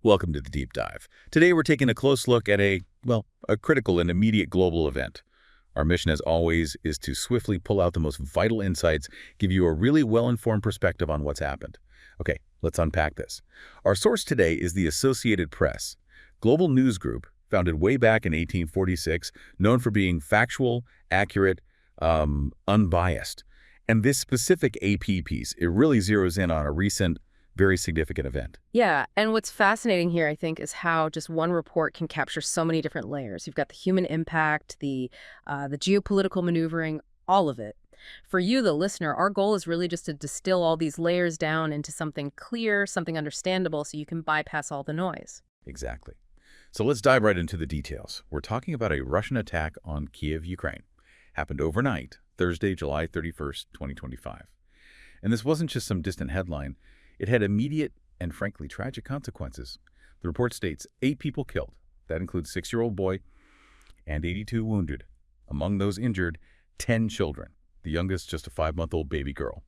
Welcome to the Deep Dive. Today we're taking a close look at a critical and immediate global event. Our mission, as always, is to swiftly pull out the most vital insights, give you a really well-informed perspective on what's happened. Okay, let's unpack this. Our source today is the Associated Press, global news group founded way back in 1846, known for being factual, accurate, unbiased. And this specific AP piece, it really zeroes in on a recent, very significant event. Yeah, and what's fascinating here, I think, is how just one report can capture so many different layers. You've got the human impact, the geopolitical maneuvering, all of it. For you, the listener, our goal is really just to distill all these layers down into something clear, something understandable, so you can bypass all the noise. Exactly. So let's dive right into the details. We're talking about a Russian attack on Kiev, Ukraine. Happened overnight, Thursday, July 31st, 2025. And this wasn't just some distant headline. It had immediate and frankly tragic consequences. The report states 8 people killed. That includes a 6-year-old boy and 82 wounded. Among those injured, 10 children. The youngest, just a 5-month-old baby girl.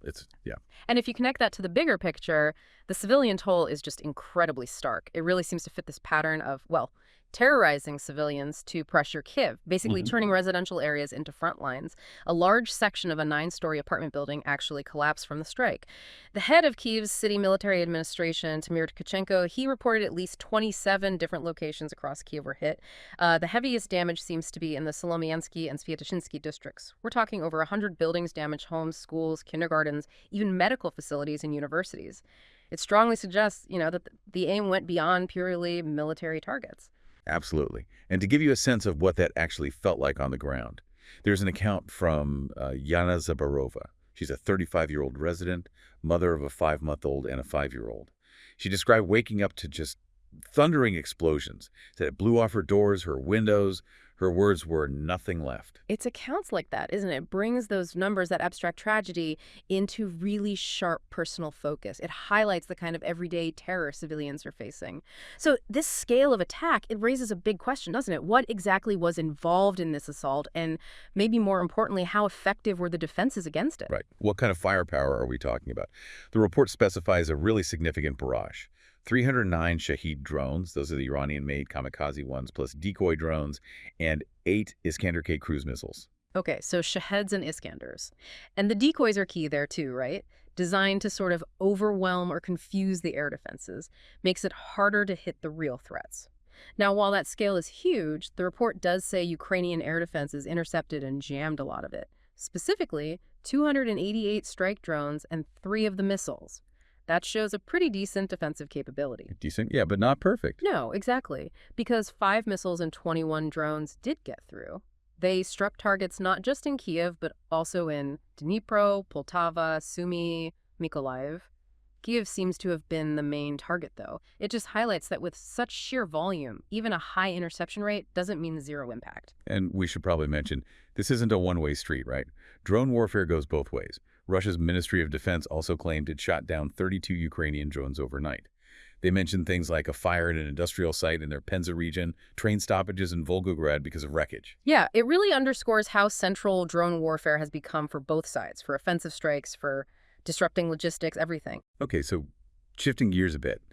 And if you connect that to the bigger picture, the civilian toll is just incredibly stark. It really seems to fit this pattern of, terrorizing civilians to pressure Kyiv, basically turning residential areas into front lines. A large section of a 9-story apartment building actually collapsed from the strike. The head of Kyiv's city military administration, Tamir Tkachenko, he reported at least 27 different locations across Kyiv were hit. The heaviest damage seems to be in the Solomiansky and Sviatoshinsky districts. We're talking over 100 buildings damaged, homes, schools, kindergartens, even medical facilities and universities. It strongly suggests, that the aim went beyond purely military targets. Absolutely. And to give you a sense of what that actually felt like on the ground, there's an account from Yana Zabarova. She's a 35-year-old resident, mother of a 5-month-old and a 5-year-old. She described waking up to just thundering explosions. Said it blew off her doors, her windows. Her words were nothing left. It's accounts like that, isn't it? It brings those numbers, that abstract tragedy, into really sharp personal focus. It highlights the kind of everyday terror civilians are facing. So this scale of attack, it raises a big question, doesn't it? What exactly was involved in this assault? And maybe more importantly, how effective were the defenses against it? Right. What kind of firepower are we talking about? The report specifies a really significant barrage. 309 Shahid drones, those are the Iranian-made kamikaze ones, plus decoy drones, and 8 Iskander-K cruise missiles. Okay, so Shaheeds and Iskanders. And the decoys are key there too, right? Designed to sort of overwhelm or confuse the air defenses, makes it harder to hit the real threats. Now, while that scale is huge, the report does say Ukrainian air defenses intercepted and jammed a lot of it. Specifically, 288 strike drones and 3 of the missiles. That shows a pretty decent defensive capability. Decent, yeah, but not perfect. No, exactly. Because 5 missiles and 21 drones did get through. They struck targets not just in Kiev, but also in Dnipro, Poltava, Sumy, Mykolaiv. Kyiv seems to have been the main target, though. It just highlights that with such sheer volume, even a high interception rate doesn't mean zero impact. And we should probably mention, this isn't a one-way street, right? Drone warfare goes both ways. Russia's Ministry of Defense also claimed it shot down 32 Ukrainian drones overnight. They mentioned things like a fire at an industrial site in their Penza region, train stoppages in Volgograd because of wreckage. Yeah, it really underscores how central drone warfare has become for both sides, for offensive strikes, for disrupting logistics, everything. Okay, so shifting gears a bit.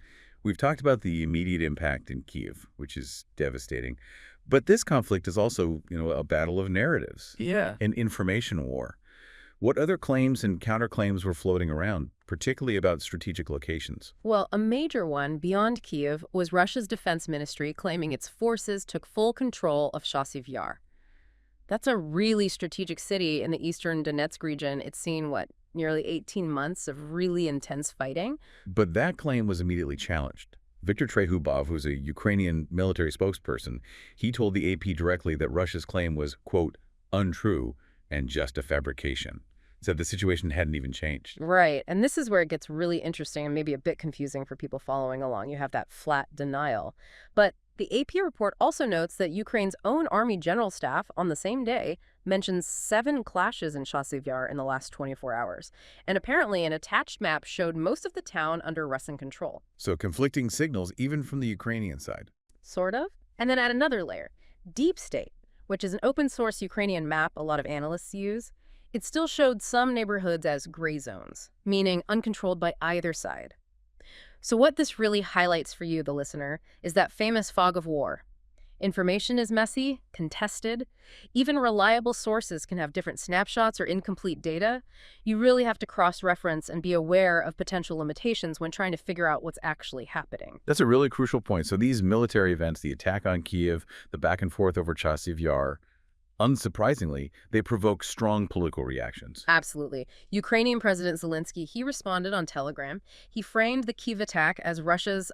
We've talked about the immediate impact in Kyiv, which is devastating. But this conflict is also, a battle of narratives. Yeah. An information war. What other claims and counterclaims were floating around, particularly about strategic locations? Well, a major one, beyond Kyiv, was Russia's defense ministry claiming its forces took full control of Chasiv. That's a really strategic city in the eastern Donetsk region. It's seen, nearly 18 months of really intense fighting? But that claim was immediately challenged. Viktor Trehubov, who's a Ukrainian military spokesperson, he told the AP directly that Russia's claim was, quote, untrue and just a fabrication. Said the situation hadn't even changed. Right, and this is where it gets really interesting and maybe a bit confusing for people following along. You have that flat denial. But the AP report also notes that Ukraine's own army general staff on the same day mentions 7 clashes in Chasiv in the last 24 hours. And apparently an attached map showed most of the town under Russian control. So conflicting signals even from the Ukrainian side. Sort of. And then add another layer, Deep State, which is an open-source Ukrainian map a lot of analysts use. It still showed some neighborhoods as gray zones, meaning uncontrolled by either side. So what this really highlights for you, the listener, is that famous fog of war. Information is messy, contested. Even reliable sources can have different snapshots or incomplete data. You really have to cross-reference and be aware of potential limitations when trying to figure out what's actually happening. That's a really crucial point. So these military events, the attack on Kiev, the back and forth over Chasiv, unsurprisingly, they provoke strong political reactions. Absolutely. Ukrainian President Zelensky, he responded on Telegram. He framed the Kyiv attack as Russia's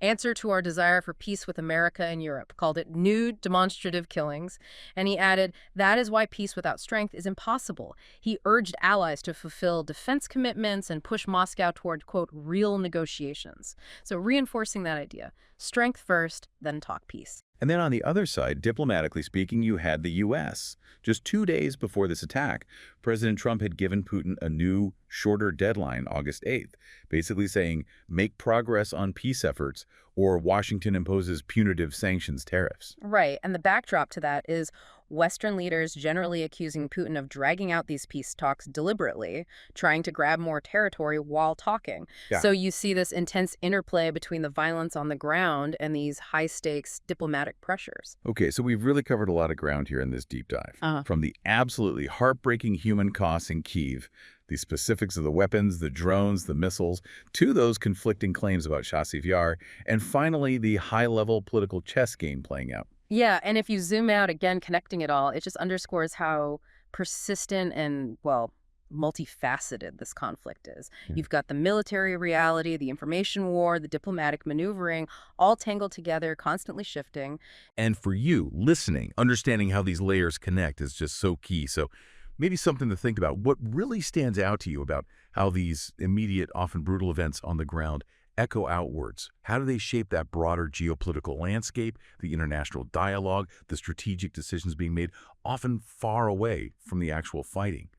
answer to our desire for peace with America and Europe, called it new demonstrative killings. And he added, that is why peace without strength is impossible. He urged allies to fulfill defense commitments and push Moscow toward, quote, real negotiations. So reinforcing that idea, strength first, then talk peace. And then on the other side, diplomatically speaking, you had the U.S. Just 2 days before this attack, President Trump had given Putin a new, shorter deadline, August 8th, basically saying, make progress on peace efforts or Washington imposes punitive sanctions tariffs. Right, and the backdrop to that is Western leaders generally accusing Putin of dragging out these peace talks deliberately, trying to grab more territory while talking. Yeah. So you see this intense interplay between the violence on the ground and these high-stakes diplomatic pressures. Okay, so we've really covered a lot of ground here in this deep dive. From the absolutely heartbreaking human costs in Kyiv, the specifics of the weapons, the drones, the missiles, to those conflicting claims about Chasiv, and finally the high-level political chess game playing out. Yeah, and if you zoom out, again, connecting it all, it just underscores how persistent and, well, multifaceted this conflict is. You've got the military reality, the information war, the diplomatic maneuvering, all tangled together, constantly shifting. And for you, listening, understanding how these layers connect is just so key. So maybe something to think about. What really stands out to you about how these immediate, often brutal events on the ground echo outwards? How do they shape that broader geopolitical landscape, the international dialogue, the strategic decisions being made, often far away from the actual fighting?